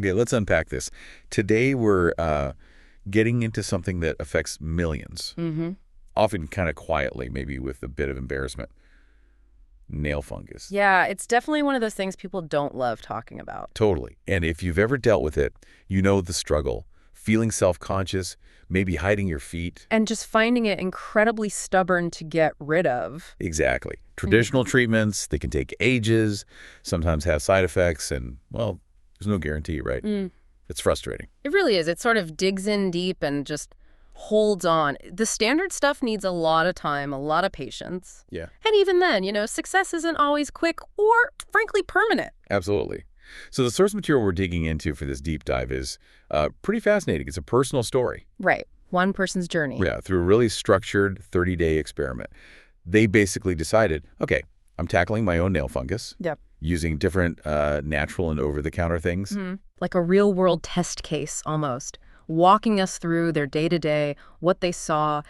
Okay, let's unpack this. Today we're getting into something that affects millions, often kind of quietly, maybe with a bit of embarrassment. Nail fungus. Yeah, it's definitely one of those things people don't love talking about. Totally. And if you've ever dealt with it, you know the struggle. Feeling self-conscious, maybe hiding your feet. And just finding it incredibly stubborn to get rid of. Exactly. Traditional treatments, they can take ages, sometimes have side effects, and, well, there's no guarantee, right? It's frustrating. It really is. It sort of digs in deep and just holds on. The standard stuff needs a lot of time, a lot of patience. Yeah. And even then, success isn't always quick or, frankly, permanent. Absolutely. So the source material we're digging into for this deep dive is pretty fascinating. It's a personal story. Right. One person's journey. Yeah, through a really structured 30-day experiment. They basically decided, okay, I'm tackling my own nail fungus. Yep. Using different natural and over-the-counter things. Like a real-world test case, almost. Walking us through their day-to-day, what they saw,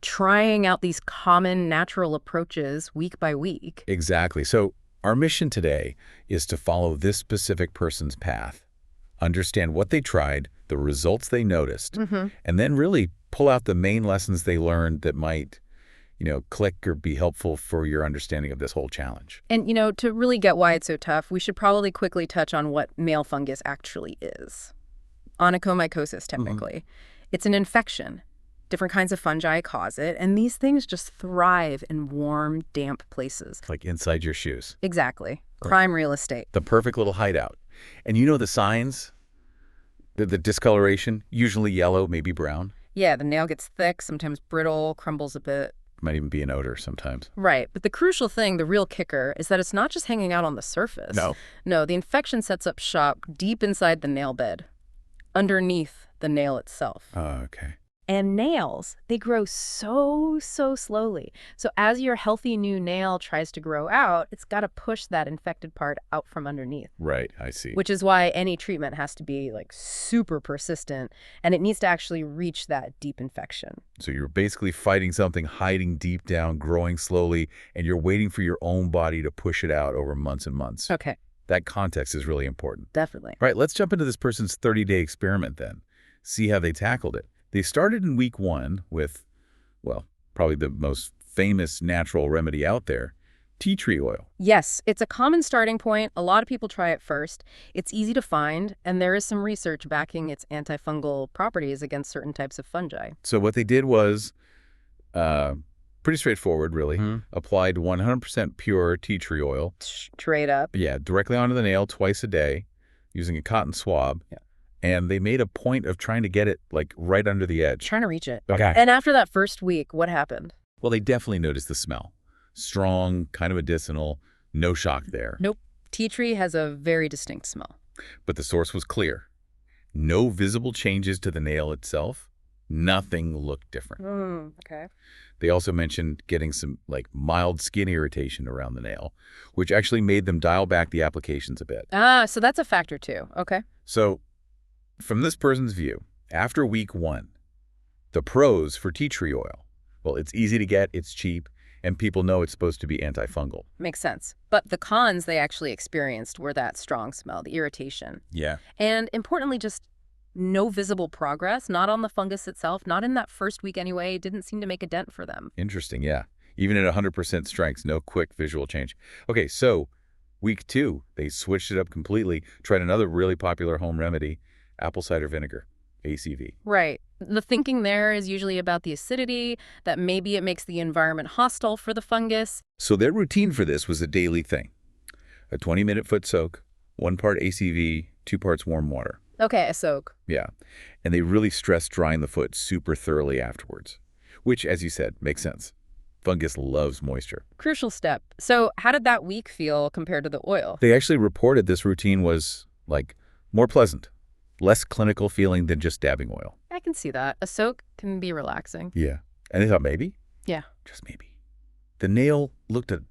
trying out these common natural approaches week by week. Exactly. So our mission today is to follow this specific person's path, understand what they tried, the results they noticed, and then really pull out the main lessons they learned that might, click or be helpful for your understanding of this whole challenge. And, to really get why it's so tough, we should probably quickly touch on what nail fungus actually is. Onychomycosis, technically. It's an infection. Different kinds of fungi cause it, and these things just thrive in warm, damp places. Like inside your shoes. Exactly. Prime real estate. The perfect little hideout. And the signs? The discoloration, usually yellow, maybe brown. Yeah, the nail gets thick, sometimes brittle, crumbles a bit. Might even be an odor sometimes. Right, but the crucial thing, the real kicker, is that it's not just hanging out on the surface. No, the infection sets up shop deep inside the nail bed, underneath the nail itself. Oh, okay. And nails, they grow so slowly. So as your healthy new nail tries to grow out, it's got to push that infected part out from underneath. Right, I see. Which is why any treatment has to be super persistent, and it needs to actually reach that deep infection. So you're basically fighting something hiding deep down, growing slowly, and you're waiting for your own body to push it out over months and months. Okay. That context is really important. Definitely. All right, let's jump into this person's 30-day experiment then. See how they tackled it. They started in week 1 with, well, probably the most famous natural remedy out there, tea tree oil. Yes, it's a common starting point. A lot of people try it first. It's easy to find, and there is some research backing its antifungal properties against certain types of fungi. So what they did was pretty straightforward, really. Applied 100% pure tea tree oil. Straight up. Yeah, directly onto the nail twice a day using a cotton swab. Yeah. And they made a point of trying to get it, right under the edge. Trying to reach it. Okay. And after that first week, what happened? Well, they definitely noticed the smell. Strong, kind of medicinal, no shock there. Nope. Tea tree has a very distinct smell. But the source was clear. No visible changes to the nail itself. Nothing looked different. Okay. They also mentioned getting some, mild skin irritation around the nail, which actually made them dial back the applications a bit. Ah, so that's a factor too. Okay. So, from this person's view, after week 1, the pros for tea tree oil, well, it's easy to get, it's cheap, and people know it's supposed to be antifungal. Makes sense. But the cons they actually experienced were that strong smell, the irritation. Yeah. And importantly, just no visible progress, not on the fungus itself, not in that first week anyway. It didn't seem to make a dent for them. Interesting, yeah. Even at 100% strength, no quick visual change. Okay, so week 2, they switched it up completely, tried another really popular home remedy, apple cider vinegar, ACV. Right. The thinking there is usually about the acidity, that maybe it makes the environment hostile for the fungus. So their routine for this was a daily thing. A 20-minute foot soak, 1 part ACV, 2 parts warm water. Okay, a soak. Yeah. And they really stressed drying the foot super thoroughly afterwards, which, as you said, makes sense. Fungus loves moisture. Crucial step. So how did that week feel compared to the oil? They actually reported this routine was, more pleasant. Less clinical feeling than just dabbing oil. I can see that. A soak can be relaxing. Yeah. And they thought maybe? Yeah. Just maybe. The nail looked a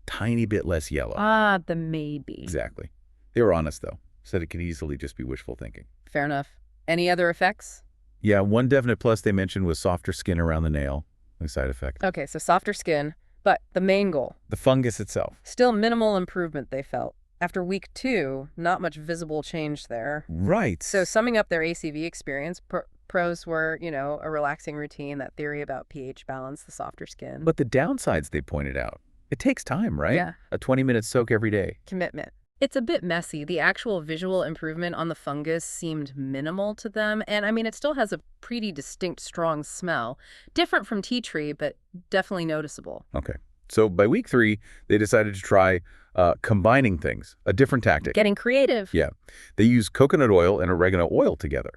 tiny bit less yellow. Ah, the maybe. Exactly. They were honest, though. Said it could easily just be wishful thinking. Fair enough. Any other effects? Yeah, one definite plus they mentioned was softer skin around the nail. No side effect. Okay, so softer skin, but the main goal. The fungus itself. Still minimal improvement, they felt. After week 2, not much visible change there. Right. So summing up their ACV experience, pros were, a relaxing routine, that theory about pH balance, the softer skin. But the downsides they pointed out, it takes time, right? Yeah. A 20-minute soak every day. Commitment. It's a bit messy. The actual visual improvement on the fungus seemed minimal to them. And I mean, it still has a pretty distinct, strong smell. Different from tea tree, but definitely noticeable. Okay. So by week 3, they decided to try combining things, a different tactic. Getting creative. Yeah. They used coconut oil and oregano oil together.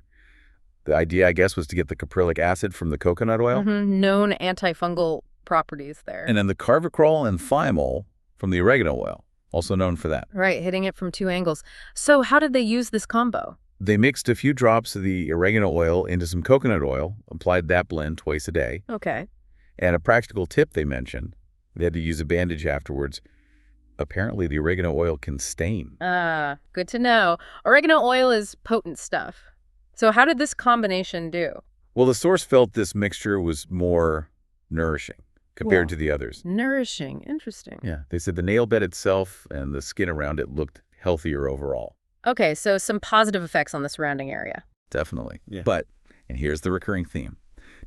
The idea, I guess, was to get the caprylic acid from the coconut oil. Known antifungal properties there. And then the carvacrol and thymol from the oregano oil, also known for that. Right, hitting it from 2 angles. So how did they use this combo? They mixed a few drops of the oregano oil into some coconut oil, applied that blend twice a day. Okay. And a practical tip they mentioned, they had to use a bandage afterwards. Apparently, the oregano oil can stain. Good to know. Oregano oil is potent stuff. So how did this combination do? Well, the source felt this mixture was more nourishing compared to the others. Nourishing. Interesting. Yeah, they said the nail bed itself and the skin around it looked healthier overall. Okay, so some positive effects on the surrounding area. Definitely. Yeah. But, and here's the recurring theme,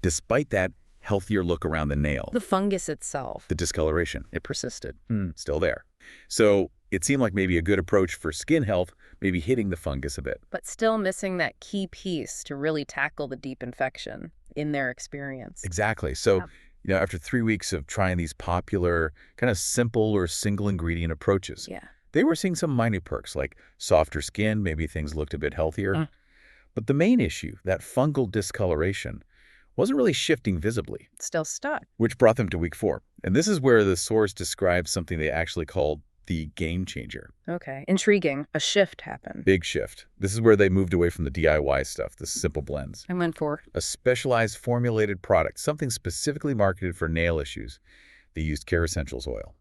despite that healthier look around the nail, The fungus itself. the discoloration, it persisted. Still there. So it seemed like maybe a good approach for skin health, maybe hitting the fungus a bit. But still missing that key piece to really tackle the deep infection in their experience. Exactly. So, after 3 weeks of trying these popular, kind of simple or single ingredient approaches, Yeah. they were seeing some minor perks like softer skin, maybe things looked a bit healthier. But the main issue, that fungal discoloration, wasn't really shifting visibly, Still stuck. which brought them to week 4. And this is where the source describes something they actually called the game changer. Okay. Intriguing. A shift happened. Big shift. This is where they moved away from the DIY stuff, the simple blends. I went for A specialized formulated product, something specifically marketed for nail issues. They used Kerassentials oil.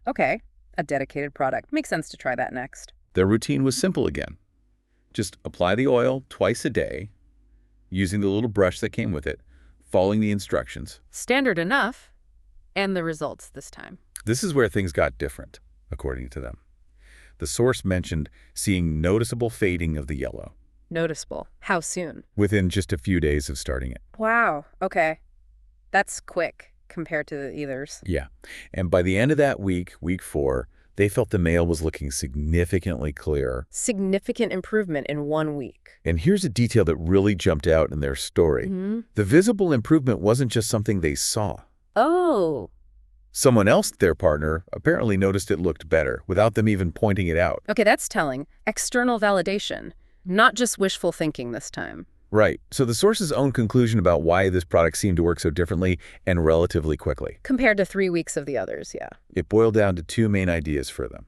Okay. A dedicated product. Makes sense to try that next. Their routine was simple again. Just apply the oil twice a day, using the little brush that came with it, following the instructions. Standard enough. And the results this time. This is where things got different, according to them. The source mentioned seeing noticeable fading of the yellow Noticeable. How soon? within just a few days of starting it. Wow. Okay. That's quick compared to the others. Yeah. And by the end of that week, week 4, they felt the nail was looking significantly clearer. Significant improvement in 1 week. And here's a detail that really jumped out in their story. The visible improvement wasn't just something they saw. Oh. Someone else, their partner, apparently noticed it looked better without them even pointing it out. Okay, that's telling. External validation. Not just wishful thinking this time. Right. So the source's own conclusion about why this product seemed to work so differently and relatively quickly. Compared to 3 weeks of the others, yeah. It boiled down to 2 main ideas for them.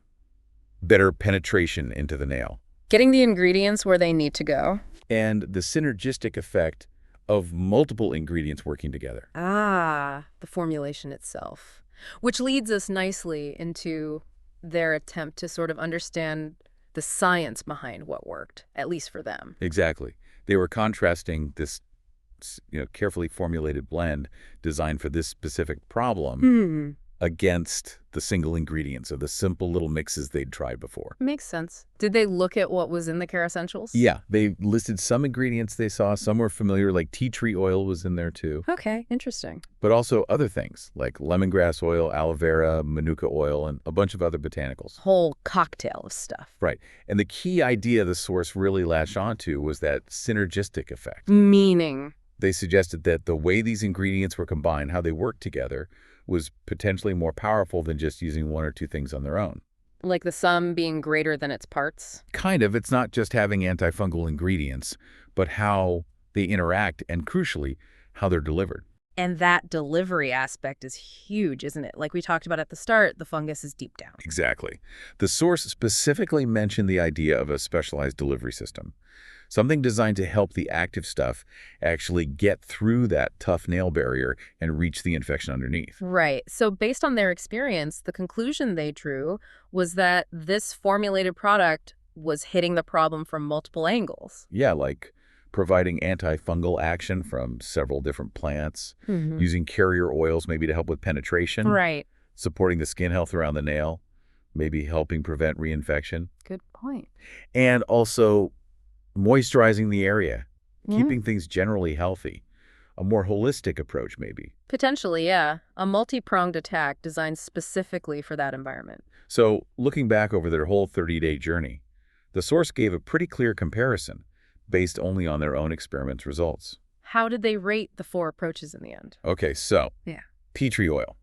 Better penetration into the nail. Getting the ingredients where they need to go. And the synergistic effect of multiple ingredients working together. The formulation itself. Which leads us nicely into their attempt to sort of understand the science behind what worked, at least for them. Exactly. They were contrasting this carefully formulated blend designed for this specific problem against the single ingredients of the simple little mixes they'd tried before. Makes sense. Did they look at what was in the Kerassentials? Yeah, they listed some ingredients they saw. Some were familiar, like tea tree oil was in there too. Okay, interesting. But also other things like lemongrass oil, aloe vera, manuka oil, and a bunch of other botanicals. Whole cocktail of stuff. Right. And the key idea the source really latched onto was that synergistic effect. Meaning? They suggested that the way these ingredients were combined, how they worked together, was potentially more powerful than just using 1 or 2 things on their own. Like the sum being greater than its parts? Kind of. It's not just having antifungal ingredients, but how they interact and, crucially, how they're delivered. And that delivery aspect is huge, isn't it? Like we talked about at the start, the fungus is deep down. Exactly. The source specifically mentioned the idea of a specialized delivery system. Something designed to help the active stuff actually get through that tough nail barrier and reach the infection underneath. Right. So based on their experience, the conclusion they drew was that this formulated product was hitting the problem from multiple angles. Yeah, like providing antifungal action from several different plants, using carrier oils maybe to help with penetration, Right. supporting the skin health around the nail, maybe helping prevent reinfection, Good point. and also moisturizing the area, keeping things generally healthy. A more holistic approach, maybe. Potentially, yeah. A multi-pronged attack designed specifically for that environment. So, looking back over their whole 30-day journey, the source gave a pretty clear comparison based only on their own experiments results. How did they rate the 4 approaches in the end? Okay, so Yeah. tea tree oil,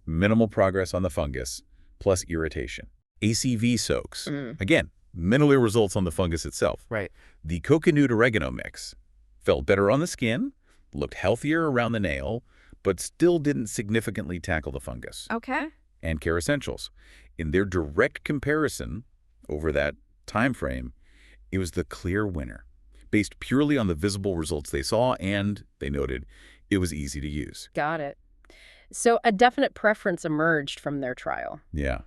minimal progress on the fungus, plus irritation. ACV soaks, again, minimal results on the fungus itself. Right. The coconut oregano mix felt better on the skin, looked healthier around the nail, but still didn't significantly tackle the fungus. Okay. And Kerassentials, in their direct comparison over that time frame, it was the clear winner, based purely on the visible results they saw, and, they noted, it was easy to use. Got it. So a definite preference emerged from their trial. Yeah.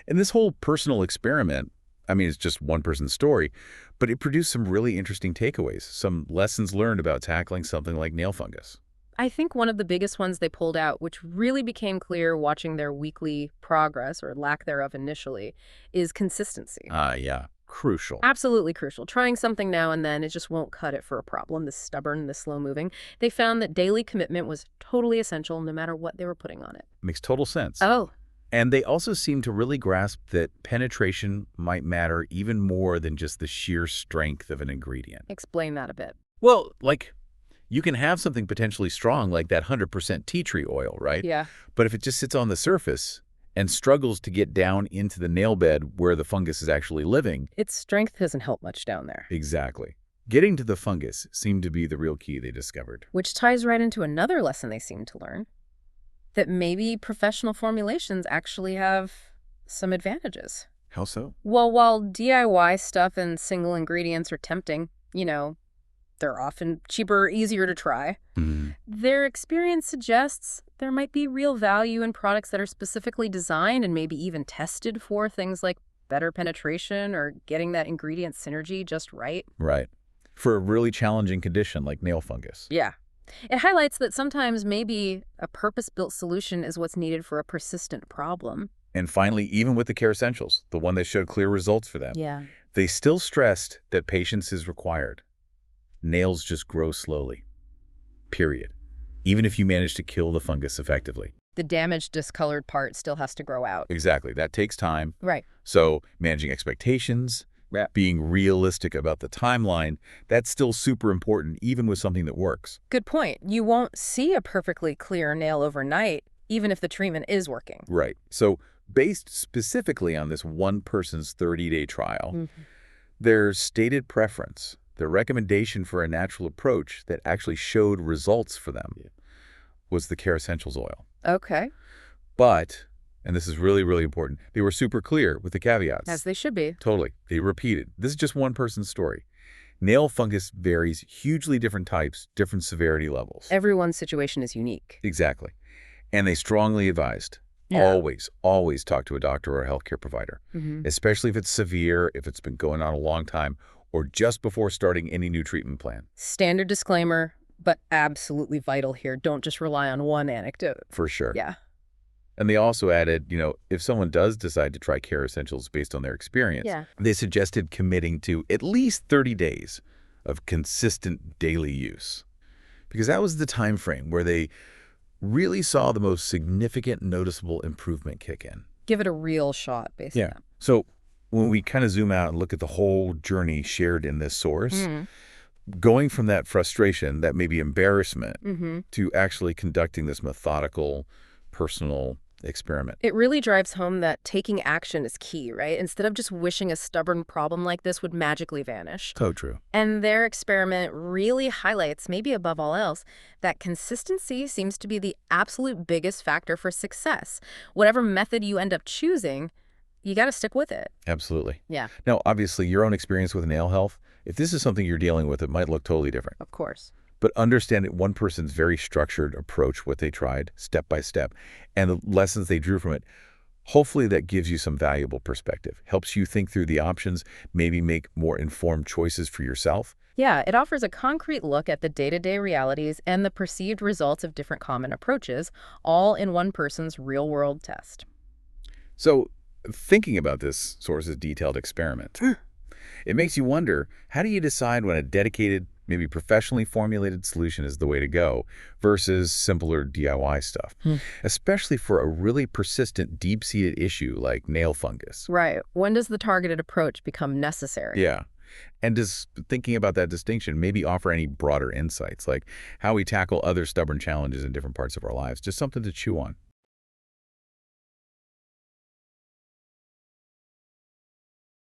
And this whole personal experiment, I mean, it's just one person's story, but it produced some really interesting takeaways, some lessons learned about tackling something like nail fungus. I think one of the biggest ones they pulled out, which really became clear watching their weekly progress, or lack thereof initially, is consistency. Yeah. Crucial. Absolutely crucial. Trying something now and then, it just won't cut it for a problem, this stubborn, this slow-moving. They found that daily commitment was totally essential no matter what they were putting on it. Makes total sense. Oh. And they also seem to really grasp that penetration might matter even more than just the sheer strength of an ingredient. Explain that a bit. Well, like, you can have something potentially strong like that 100% tea tree oil, right? Yeah. But if it just sits on the surface and struggles to get down into the nail bed where the fungus is actually living. Its strength doesn't help much down there. Exactly. Getting to the fungus seemed to be the real key they discovered. Which ties right into another lesson they seemed to learn. That maybe professional formulations actually have some advantages. How so? Well, while DIY stuff and single ingredients are tempting, they're often cheaper, easier to try. Their experience suggests there might be real value in products that are specifically designed and maybe even tested for things like better penetration or getting that ingredient synergy just right. Right. For a really challenging condition like nail fungus. Yeah. It highlights that sometimes maybe a purpose-built solution is what's needed for a persistent problem. And finally, even with the Kerassentials, the one that showed clear results for them, Yeah. they still stressed that patience is required. Nails just grow slowly. Period. Even if you manage to kill the fungus effectively. The damaged, discolored part still has to grow out. Exactly. That takes time. Right. So managing expectations, being realistic about the timeline, that's still super important, even with something that works. Good point. You won't see a perfectly clear nail overnight, even if the treatment is working. Right. So based specifically on this one person's 30-day trial, their stated preference, their recommendation for a natural approach that actually showed results for them was the Kerassentials oil. Okay. But, and this is really, really important, they were super clear with the caveats. As they should be. Totally. They repeated. This is just one person's story. Nail fungus varies hugely different types, different severity levels. Everyone's situation is unique. Exactly. And they strongly advised, always talk to a doctor or a healthcare provider, especially if it's severe, if it's been going on a long time, or just before starting any new treatment plan. Standard disclaimer, but absolutely vital here. Don't just rely on one anecdote. For sure. Yeah. And they also added, if someone does decide to try Kerassentials based on their experience, they suggested committing to at least 30 days of consistent daily use. Because that was the time frame where they really saw the most significant noticeable improvement kick in. Give it a real shot, basically. Yeah. So when we kind of zoom out and look at the whole journey shared in this source, going from that frustration, that maybe embarrassment, to actually conducting this methodical, personal experiment. It really drives home that taking action is key, right? Instead of just wishing a stubborn problem like this would magically vanish. So true. And their experiment really highlights, maybe above all else, that consistency seems to be the absolute biggest factor for success. Whatever method you end up choosing, you got to stick with it. Absolutely. Yeah. Now, obviously, your own experience with nail health, if this is something you're dealing with, it might look totally different. Of course. But understand that one person's very structured approach, what they tried, step by step, and the lessons they drew from it, hopefully that gives you some valuable perspective, helps you think through the options, maybe make more informed choices for yourself. Yeah, it offers a concrete look at the day-to-day realities and the perceived results of different common approaches, all in one person's real-world test. So Thinking about this source's detailed experiment, it makes you wonder, how do you decide when a dedicated, maybe professionally formulated solution is the way to go versus simpler DIY stuff, especially for a really persistent, deep-seated issue like nail fungus? Right. When does the targeted approach become necessary? Yeah. And does thinking about that distinction maybe offer any broader insights, like how we tackle other stubborn challenges in different parts of our lives? Just something to chew on.